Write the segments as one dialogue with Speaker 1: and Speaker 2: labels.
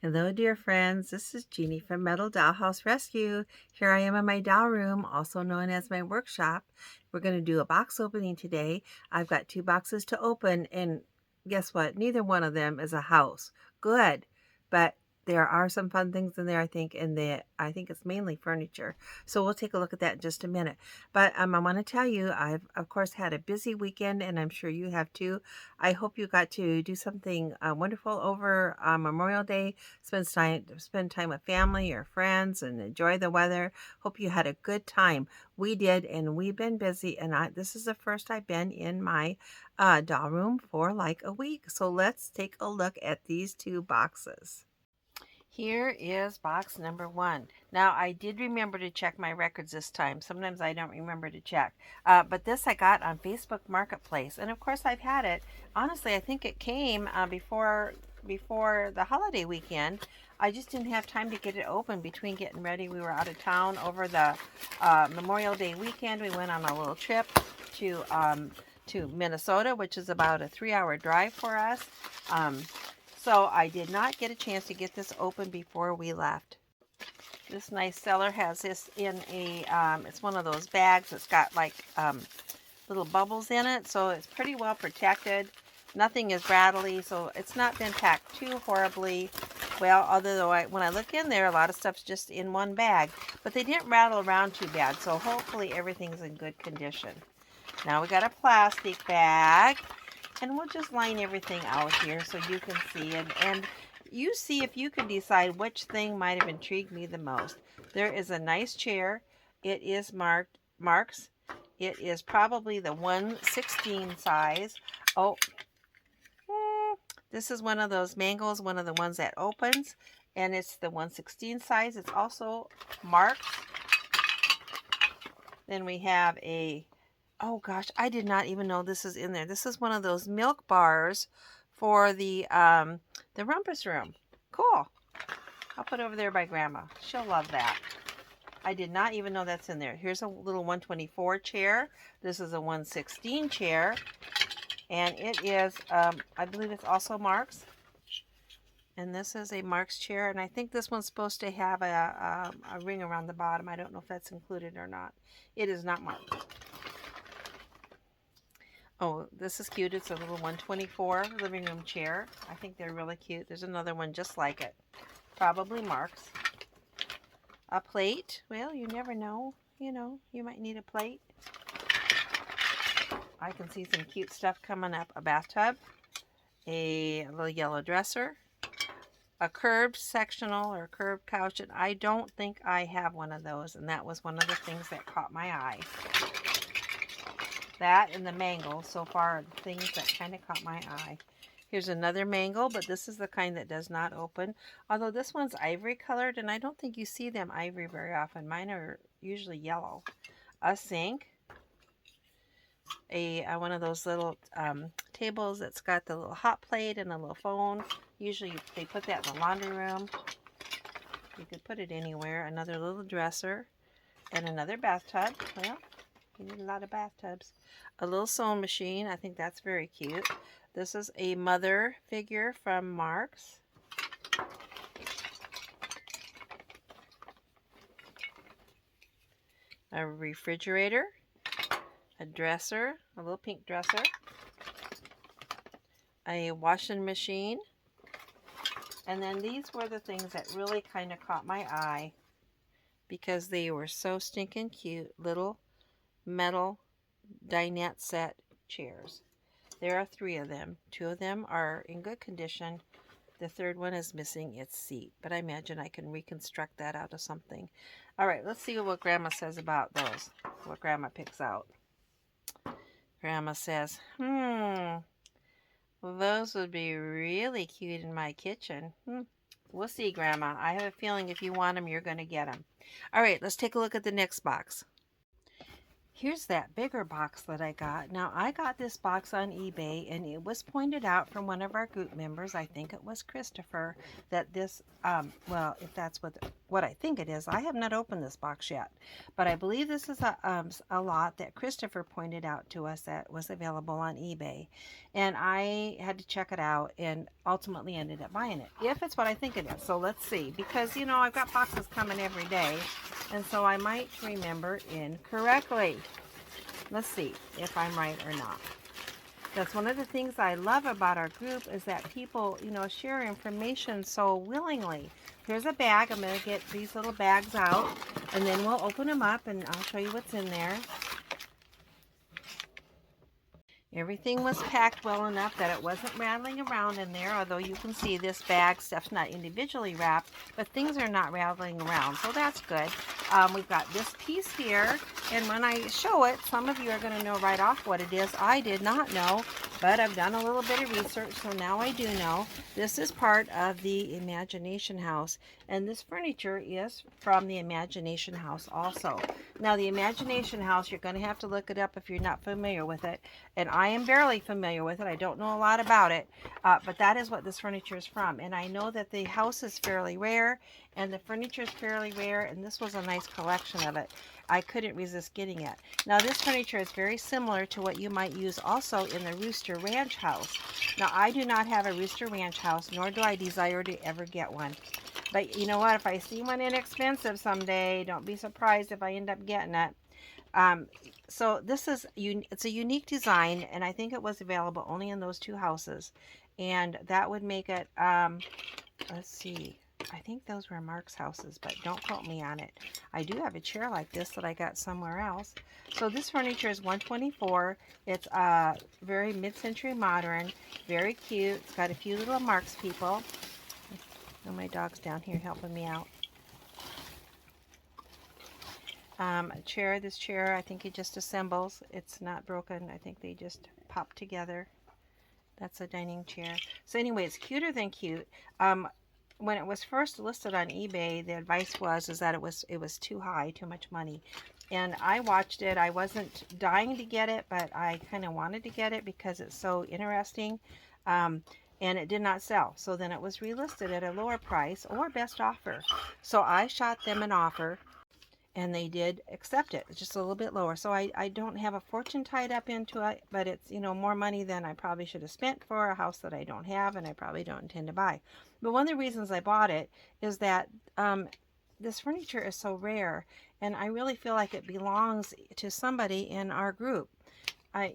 Speaker 1: Hello, dear friends. This is Jeannie from Metal Dollhouse Rescue. Here I am in my doll room, also known as my workshop. We're going to do a box opening today. I've got 2 boxes to open, and guess what? Neither one of them is a house. Good, but there are some fun things in there, I think, and I think it's mainly furniture. So we'll take a look at that in just a minute. But I want to tell you, I've of course had a busy weekend, and I'm sure you have too. I hope you got to do something wonderful over Memorial Day. Spend time with family or friends and enjoy the weather. Hope you had a good time. We did, and we've been busy. And this is the first I've been in my doll room for like a week. So let's take a look at these 2 boxes. Here is box number 1. Now, I did remember to check my records this time. Sometimes I don't remember to check. But this I got on Facebook Marketplace. And of course, I've had it. Honestly, I think it came before the holiday weekend. I just didn't have time to get it open between getting ready. We were out of town over the Memorial Day weekend. We went on a little trip to Minnesota, which is about a 3-hour drive for us. So I did not get a chance to get this open before we left. This nice seller has this in a, it's one of those bags that's got like little bubbles in it, so it's pretty well protected. Nothing is rattly, so it's not been packed too horribly well, although when I look in there, a lot of stuff's just in one bag. But they didn't rattle around too bad, so hopefully everything's in good condition. Now we got a plastic bag. And we'll just line everything out here so you can see it. And you see if you can decide which thing might have intrigued me the most. There is a nice chair. It is Marks. It is probably the 1/16 size. Oh, this is one of those Mangos, one of the ones that opens. And it's the 1/16 size. It's also Marks. Then we have oh gosh, I did not even know this is in there. This is one of those milk bars for the rumpus room. Cool. I'll put it over there by Grandma. She'll love that. I did not even know that's in there. Here's a little 124 chair. This is a 1/16 chair. And it is, I believe it's also Marks. And this is a Marks chair. And I think this one's supposed to have a ring around the bottom. I don't know if that's included or not. It is not Marks. Oh, this is cute. It's a little 124 living room chair. I think they're really cute. There's another one just like it. Probably Marks. A plate. Well, you never know. You know, you might need a plate. I can see some cute stuff coming up. A bathtub. A little yellow dresser. A curved sectional or curved couch. And I don't think I have one of those. And that was one of the things that caught my eye. That and the mango so far are the things that kind of caught my eye. Here's another mango, but this is the kind that does not open. Although this one's ivory colored, and I don't think you see them ivory very often. Mine are usually yellow. A sink. One of those little tables that's got the little hot plate and a little phone. Usually they put that in the laundry room. You could put it anywhere. Another little dresser. And another bathtub. Well, you need a lot of bathtubs. A little sewing machine. I think that's very cute. This is a mother figure from Marks. A refrigerator. A dresser. A little pink dresser. A washing machine. And then these were the things that really kind of caught my eye because they were so stinking cute. Little metal dinette set chairs. There are 3 of them. 2 of them are in good condition. The third one is missing its seat, but I imagine I can reconstruct that out of something. All right, let's see what Grandma says about those. What Grandma picks out. Grandma says, well, those would be really cute in my kitchen. We'll see, Grandma. I have a feeling if you want them, you're going to get them. All right, let's take a look at the next box. Here's that bigger box that I got. Now, I got this box on eBay, and it was pointed out from one of our group members, I think it was Christopher, that this, well, if that's what I think it is, I have not opened this box yet. But I believe this is a lot that Christopher pointed out to us that was available on eBay. And I had to check it out and ultimately ended up buying it, if it's what I think it is. So let's see, because, you know, I've got boxes coming every day. And so I might remember incorrectly. Let's see if I'm right or not. That's one of the things I love about our group is that people, you know, share information so willingly. Here's a bag. I'm going to get these little bags out, and then we'll open them up, and I'll show you what's in there. Everything was packed well enough that it wasn't rattling around in there, although you can see this bag stuff's not individually wrapped, but things are not rattling around, so that's good. We've got this piece here, and when I show it, some of you are going to know right off what it is. I did not know, but I've done a little bit of research, so now I do know. This is part of the Imagination House, and this furniture is from the Imagination House also. Now, the Imagination House, you're going to have to look it up if you're not familiar with it, and I am barely familiar with it. I don't know a lot about it, but that is what this furniture is from. And I know that the house is fairly rare, and the furniture is fairly rare, and this was a nice collection of it. I couldn't resist getting it. Now, this furniture is very similar to what you might use also in the Rooster Ranch house. Now, I do not have a Rooster Ranch house, nor do I desire to ever get one. But you know what? If I see one inexpensive someday, don't be surprised if I end up getting it. So this is, it's a unique design, and I think it was available only in those two houses. And that would make it, let's see, I think those were Mark's houses, but don't quote me on it. I do have a chair like this that I got somewhere else. So this furniture is $124. It's very mid-century modern, very cute. It's got a few little Mark's people. Oh, my dog's down here helping me out. This chair, I think it just assembles. It's not broken. I think they just pop together. That's a dining chair. So anyway, it's cuter than cute. When it was first listed on eBay, the advice was that it was too high, too much money. And I watched it. I wasn't dying to get it, but I kind of wanted to get it because it's so interesting. And it did not sell. So then it was relisted at a lower price or best offer. So I shot them an offer, and they did accept it. It's just a little bit lower. So I don't have a fortune tied up into it, but it's, you know, more money than I probably should have spent for a house that I don't have and I probably don't intend to buy. But one of the reasons I bought it is that this furniture is so rare, and I really feel like it belongs to somebody in our group.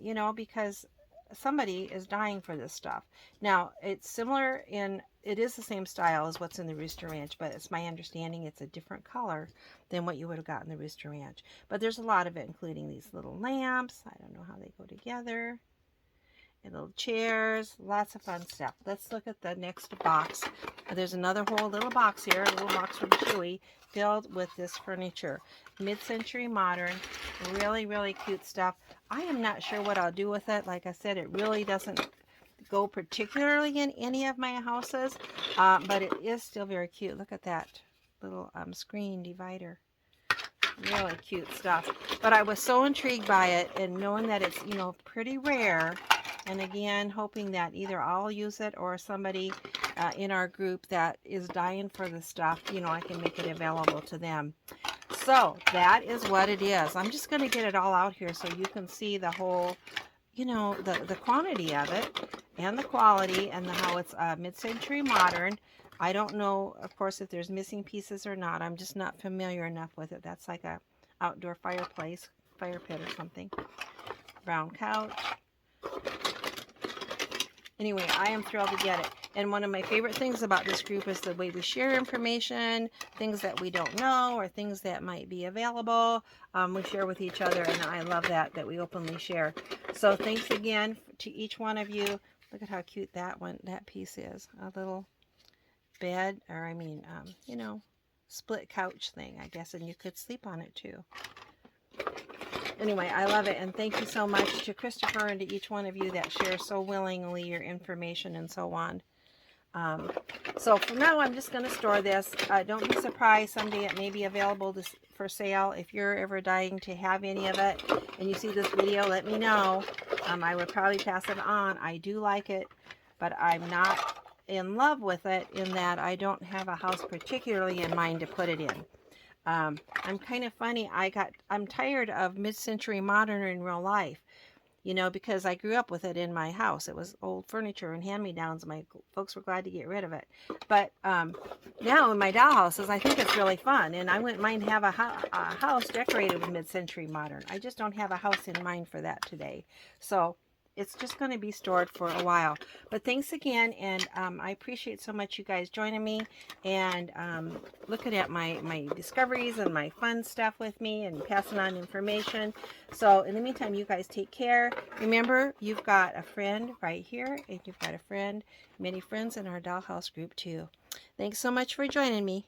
Speaker 1: You know, because somebody is dying for this stuff. Now, it's similar it is the same style as what's in the Rooster Ranch, but it's my understanding it's a different color than what you would have gotten in the Rooster Ranch. But there's a lot of it, including these little lamps. I don't know how they go together. And little chairs, lots of fun stuff. Let's look at the next box. There's another whole little box here, a little box from Chewy, filled with this furniture. Mid-century modern, really, really cute stuff. I am not sure what I'll do with it. Like I said, it really doesn't go particularly in any of my houses, but it is still very cute. Look at that little screen divider. Really cute stuff. But I was so intrigued by it, and knowing that it's, you know, pretty rare, and again, hoping that either I'll use it or somebody in our group that is dying for the stuff, you know, I can make it available to them. So that is what it is. I'm just going to get it all out here so you can see the whole, you know, the quantity of it and the quality and how it's mid-century modern. I don't know, of course, if there's missing pieces or not. I'm just not familiar enough with it. That's like a outdoor fireplace, fire pit or something. Brown couch. Anyway, I am thrilled to get it. And one of my favorite things about this group is the way we share information, things that we don't know or things that might be available. We share with each other, and I love that we openly share. So thanks again to each one of you. Look at how cute that piece is. A little bed, or I mean, you know, split couch thing, I guess, and you could sleep on it too. Anyway, I love it, and thank you so much to Christopher and to each one of you that share so willingly your information and so on. So for now, I'm just going to store this. Don't be surprised someday it may be available for sale. If you're ever dying to have any of it and you see this video, let me know. I would probably pass it on. I do like it, but I'm not in love with it in that I don't have a house particularly in mind to put it in. I'm kind of funny. I'm tired of mid-century modern in real life. You know, because I grew up with it in my house. It was old furniture and hand-me-downs. My folks were glad to get rid of it. But now in my dollhouses, I think it's really fun. And I wouldn't mind have a house decorated with mid-century modern. I just don't have a house in mind for that today. So it's just going to be stored for a while. But thanks again, and I appreciate so much you guys joining me and looking at my discoveries and my fun stuff with me and passing on information. So in the meantime, you guys take care. Remember, you've got a friend right here, and you've got a friend, many friends in our dollhouse group too. Thanks so much for joining me.